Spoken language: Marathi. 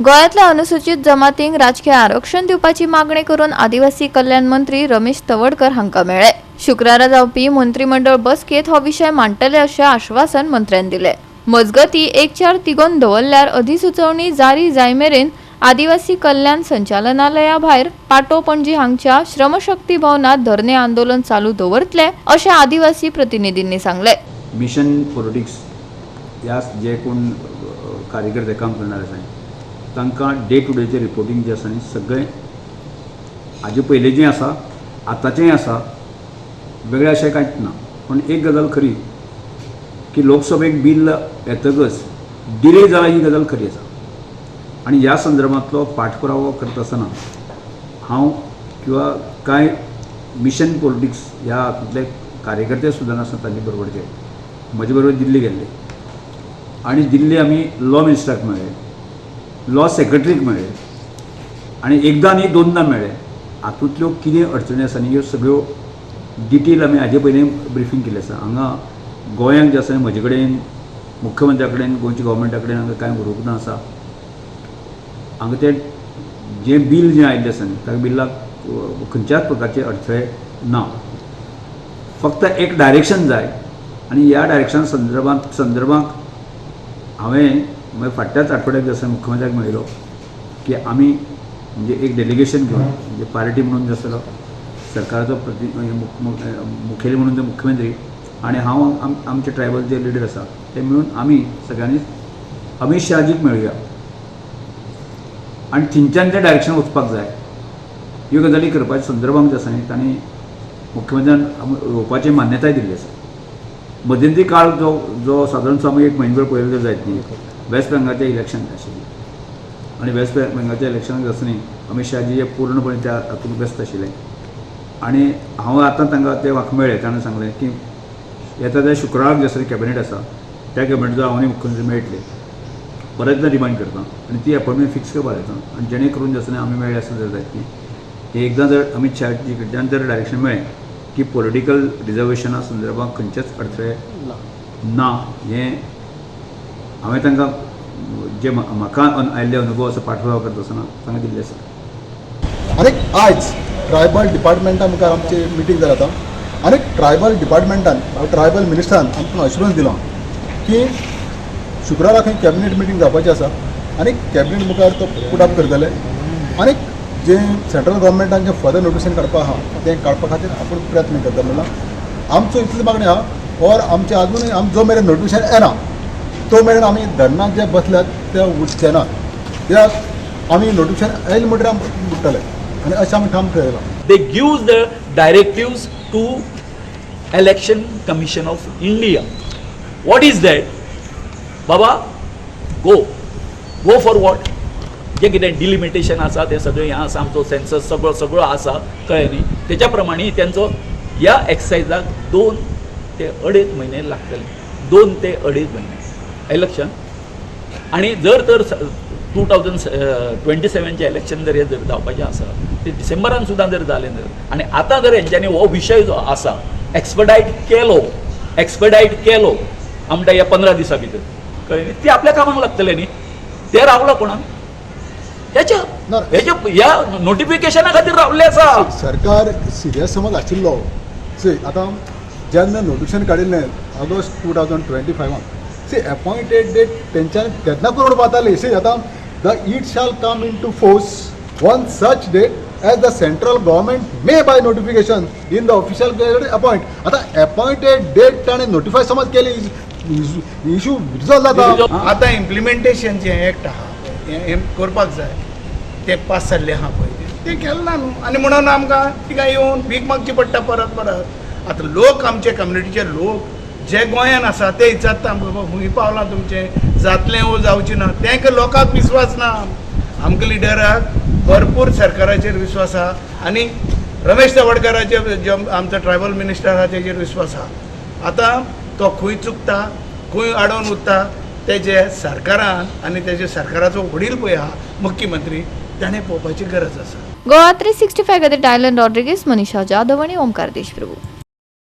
गोयातल्या अनुसूचित जमातींक राजकीय आरक्षण दिवपाची मागणी करून आदिवासी कल्याण मंत्री रमेश तवडकर हांका मेळ्ळे। शुक्रारा जावपी मंत्रिमंडळ बसकेत हो विषय मांडटले अशें आश्वासन मंत्र्यान दिले। मजगती 1-4 दवरल्यार अधिसुचोवणी जारी जायमेरेन आदिवासी कल्याण संचालनालया भायर पाटो पणजी हांगच्या श्रमशक्ती भवनात धरणे आंदोलन चालू दवरतले अशें आदिवासी प्रतिनिधींनी सांगले। मिशन पॉलिटिक्स ह्या जे कोण कार्यकर्ते काम करणारे आसा तांकां डे टू डेचे रिपोर्टिंग जे आसा न्ही सगळें हाजे पयलें जें आसा आतांचेंय आसा वेगळें अशें कांयच ना। पूण एक गजाल खरी की लोकसभेक बिल येतकच डिले जाला ही गजाल खरी आसा आनी ह्या संदर्भांतलो पाठपुरावो करता आसतना हांव किंवा कांय मिशन पॉलिटिक्स ह्या हातूंतले कार्यकर्ते सुद्दां आसा तांचे बरोबरचे म्हजे बरोबर दिल्ली गेल्ले आनी दिल्ली आमी लॉ मिनिस्टराक मेळ्ळे, लॉ सेक्रेटरीक मेळ्ळे आनी एकदां न्ही दोनदां मेळ्ळे। हातूंतल्यो कितें अडचणी आसा न्ही ह्यो सगळ्यो डिटेल आमी हाजे पयलीं ब्रिफींग केल्लें आसा। हांगा गोंयांत जें आसा म्हजे कडेन मुख्यमंत्र्या कडेन गोंयच्या गव्हर्मेंटा कडेन हांगा कांय बरोवंक ना आसा। हांगा तें जें बील जें आयिल्लें आसा न्ही त्या बिल्लाक खंयच्याच प्रकारचे अडथळे ना, फक्त एक डायरेक्शन जाय आनी ह्या डायरेक्शना संदर्भांत हांवें मागीर फाटल्याच आठवड्याक जसो मुख्यमंत्र्याक मेळिल्लो की आमी म्हणजे एक डेलिगेशन घेवन म्हणजे पार्टी म्हणून जो आसलो सरकाराचो मुखेली म्हणून जो मुख्यमंत्री आनी हांव आमचे ट्रायबल जे लिडर आसा ते मेळून आमी सगळ्यांनी अमित शाहजीक मेळुया आनी थिंच्यान तें डायरेक्शन वचपाक जाय ह्यो गजाली करपाच्या संदर्भांत जे आसा न्ही तांणी मुख्यमंत्र्यान येवपाची मान्यताय दिल्ली आसा। मध्यंतरी काळ जो सादारणसो आमी एक म्हयनोभर पयलो जायत न्ही वेस्ट बेंगालचें इलेक्शन आशिल्लें आनी वेस्ट बेंगालच्या इलेक्शनाक आसतना अमित शाहजी हे पूर्णपणे त्या हातूंत व्यस्त आशिल्ले आनी हांव आतां तांकां ते म्हाका मेळ्ळे ताणें सांगलें की येता त्या शुक्राराक जे आसा कॅबिनेट आसा त्या कॅबिनेटाचो हांव आनी मुख्यमंत्री मेळटले परत एकदां रिमांड करता आनी ती अपॉयंटमेंट फिक्स करपाक येता आनी जेणे करून जे आसा आमी मेळ्ळे आसा जर जायत न्ही एकदां जर अमित शाहजी कडच्यान जर डायरेक्शन मेळ्ळें की पॉलिटिकल रिजर्वेशना संदर्भात खंयचेच अडथळे ना हें हांवें तांकां जे म्हाका आयिल्ले अनुभव आसा पाठपुरावो करता आसतना तांकां दिल्ले आसा। आनी आयज ट्रायबल डिपार्टमेंटा मुखार आमची मिटींग जाली आतां आनी ट्रायबल डिपार्टमेंटान ट्रायबल मिनिस्टरान आमकां अश्युरन्स दिलो की शुक्राराक खंय कॅबिनेट मिटींग जावपाची आसा आनी कॅबिनेट मुखार तो पुट अप करतले आनी जे सेंट्रल गव्हर्मेंटान जे फर्दर नोटिफिकेशन काडपा आहा तें काडपा खातीर आपूण प्रयत्न करता म्हणल्यार आमचो इतली मागणी आहा और आमचे आजुनूय जो मेरेन नोटिफिकेशन येना तो मेरेन आमी धरणाक जे बसल्यात ते उठचे ना कित्याक आमी नोटिफिकेशन येयले म्हणटकीर आमी उठतले आनी अशें आमी ठाम ठरयला। They give the directives to Election Commission of India. What is that? Baba, go for what? जे कितें डिलिमिटेशन आसा ते सगळें हें आसा आमचो सेन्सस सगळो आसा कळ्ळें न्ही तेच्या प्रमाणे तेंचो ह्या एक्सरसायजाक 2 ते 2.5 म्हयने लागतले 2 ते 2.5 म्हयने इलेक्शन आनी जर तर 2027चे इलेक्शन जर हे जर जावपाचें आसा ते डिसेंबरान सुद्दां जर जालें जर आनी आतां जर हेंच्यांनी हो विशय जो आसा एक्सपर्टायट केलो आमच्या ह्या 15 दिसां भितर कळ्ळें न्ही ते आपल्या कामाक लागतले न्ही ते रावला कोणाक ह्या नोटिफिकेशना खातीर रावल्ले आसा। सरकार सिरियस समज आशिल्लो आतां जेन्ना नोटिफिकेशन काडिल्लें ऑगस्ट 2025 सी अपॉयंटेड डेट तेंच्यानी केन्ना करून पावताली सी आतां the it shall come into force one such date as the central government may by notification in the official period appoint आतां अपॉयंटेड डेट ताणें नोटिफाय समज केली इशू रिजॉल्व जाता। आतां इम्प्लिमेंटेशन जें एक्ट आहा हें करपाक जाय ते पास जाल्ले आहा पळय ते केलें ना न्हू आनी म्हणून आमकां तिका येवन भीक मागची पडटा परत आतां लोक आमचे कम्युनिटीचे लोक जे गोंयान आसा ते विचारता बाबा खंय पावलां तुमचें जातलें वो जावचें ना तेंका लोकांक विश्वास ना आमकां लिडराक भरपूर सरकाराचेर विश्वास आहा आनी रमेश तवडकराचे आमचो ट्रायबल मिनिस्टर आहा तेजेर विश्वास आहा। आतां तो खंय चुकता खंय आडोवन उरता तेजे सरकारान आनी तेजे सरकाराचो वडील पळय आहा मुख्यमंत्री ताणें पळोवपाची गरज आसा। गोवा 365 खातीर टायलन रॉड्रिगीस, मनीषा जाधव आनी ओमकार देशप्रभू।